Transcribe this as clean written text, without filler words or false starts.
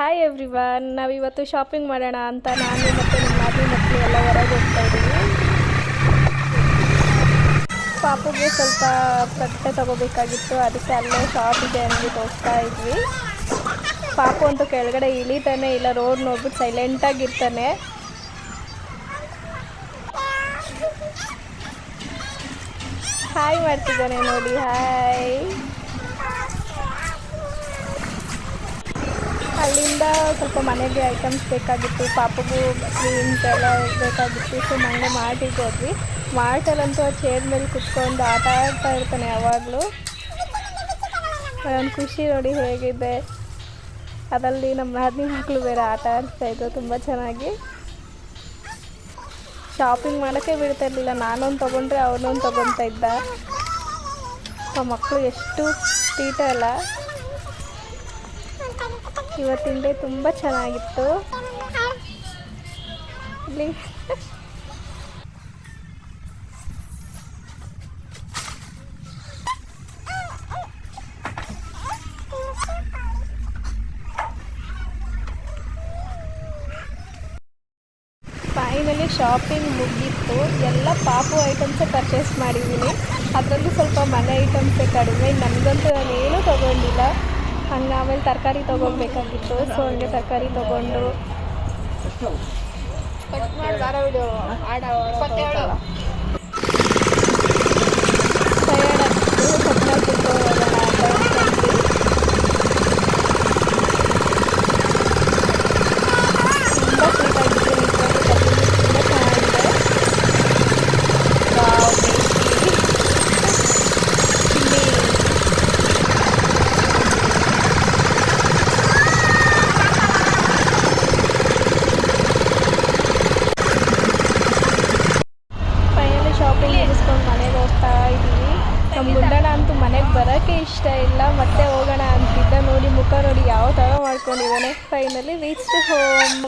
Hi everyone, ನಾವಿವತ್ತು shopping ಮಾಡೋಣ ಅಂತ ನಾನು ಮತ್ತು ನಮ್ಮ ನಾದಿನಿ ಮಕ್ಕಳು ಎಲ್ಲ ಹೊರಗೆ ಹೋಗ್ತಾ ಇದ್ದೀವಿ. ಪಾಪುಗೆ ಸ್ವಲ್ಪ ಬಟ್ಟೆ ತೊಗೋಬೇಕಾಗಿತ್ತು, ಅದಕ್ಕೆ ಅಲ್ಲೇ ಶಾಪ್ ಇದೆ ಅಂದ್ಬಿಟ್ಟು ಹೋಗ್ತಾ ಇದ್ವಿ. ಪಾಪು ಅಂತೂ ಕೆಳಗಡೆ ಇಳಿತಾನೆ ಇಲ್ಲ, ರೋಡ್ ನೋಡ್ಬಿಟ್ಟು ಸೈಲೆಂಟಾಗಿರ್ತಾನೆ. ಹಾಯ್ ಮಾಡ್ತಿದ್ದಾನೆ ನೋಡಿ, ಹಾಯ್. ಅಲ್ಲಿಂದ ಸ್ವಲ್ಪ ಮನೆಗೆ ಐಟಮ್ಸ್ ಬೇಕಾಗಿತ್ತು, ಪಾಪಗೂ ಕ್ರೀಮ್ಸ್ ಎಲ್ಲ ಬೇಕಾಗಿತ್ತು. ಸೊ ಮಂಗೆ ಮಾರ್ಟಿಗೆ ಹೋದ್ವಿ. ಮಾರ್ಟಲ್ಲಂತೂ ಆ ಚೇರ್ ಮೇಲೆ ಕುತ್ಕೊಂಡು ಆಟ ಆಡ್ತಾ ಇರ್ತಾನೆ ಯಾವಾಗಲೂ. ಒಂದು ಖುಷಿ ನೋಡಿ ಹೇಗಿದೆ. ಅದರಲ್ಲಿ ನಮ್ಮ ನಾದಿನಿ ಮಕ್ಕಳು ಬೇರೆ ಆಟ ಆಡ್ತಾಯಿದ್ರು ತುಂಬ ಚೆನ್ನಾಗಿ. ಶಾಪಿಂಗ್ ಮಾಡೋಕ್ಕೆ ಬಿಡ್ತಾ ಇರಲಿಲ್ಲ, ನಾನೊಂದು ತೊಗೊಂಡ್ರೆ ಅವನೊಂದು ತೊಗೊತಾ ಇದ್ದ. ಆ ಮಕ್ಕಳು ಎಷ್ಟು ತೀಟ ಅಲ್ಲ. ಇವತ್ತಿನ ಡೇ ತುಂಬ ಚೆನ್ನಾಗಿತ್ತು. ಇಲ್ಲಿ ಫೈನಲಿ ಶಾಪಿಂಗ್ ಮುಗೀತು. ಎಲ್ಲ ಪಾಪು ಐಟಮ್ಸೇ ಪರ್ಚೇಸ್ ಮಾಡಿದ್ದೀನಿ. ಅದರಲ್ಲೂ ಸ್ವಲ್ಪ ಮನೆ ಐಟಮ್ಸೇ ಕಡಿಮೆ. ನನಗಂತೂ ನಾನೇನೂ ತೊಗೊಂಡಿಲ್ಲ. ಹಂಗೆ ಆಮೇಲೆ ತರಕಾರಿ ತೊಗೊಬೇಕಾಗಿತ್ತು. ಸೊ ಹಂಗೆ ತರಕಾರಿ ತೊಗೊಂಡು ಟಯರ್ಡ್ ಆಗ್ತಿತ್ತು, ಸಪ್ನ ಕುತ್ಕೊಂಡು ಹೋಗೋಣ ಅಂತ ಅಂದ್ಕೊಂಡ್ವಿ. ತುಂಬ ಸ್ವೀಟ್ ಆಗಿತ್ತು, ನಿಜವಾಗ್ಲೂ ಕಬ್ಬಿನ ತುಂಬ ಚೆನ್ನಾಗಿದೆ. Wow, tasty. ಇಲ್ಲಿ ಶಾಪಿಂಗ್ ಮುಗಿಸ್ಕೊಂಡು ಮನೆಗೆ ಹೋಗ್ತಾ ಇದ್ದೀವಿ. ನಮ್ಮ ಗುಂಡಣ್ಣ ಅಂತೂ ಮನೆಗೆ ಬರೋಕ್ಕೆ ಇಷ್ಟ ಇಲ್ಲ, ಮತ್ತೆ ಹೋಗೋಣ ಅಂತಿದ್ದ. ನೋಡಿ ಮುಖ ನೋಡಿ ಯಾವ ಥರ ಮಾಡ್ಕೊಂಡಿದ್ದಾನೆ. Finally reach home.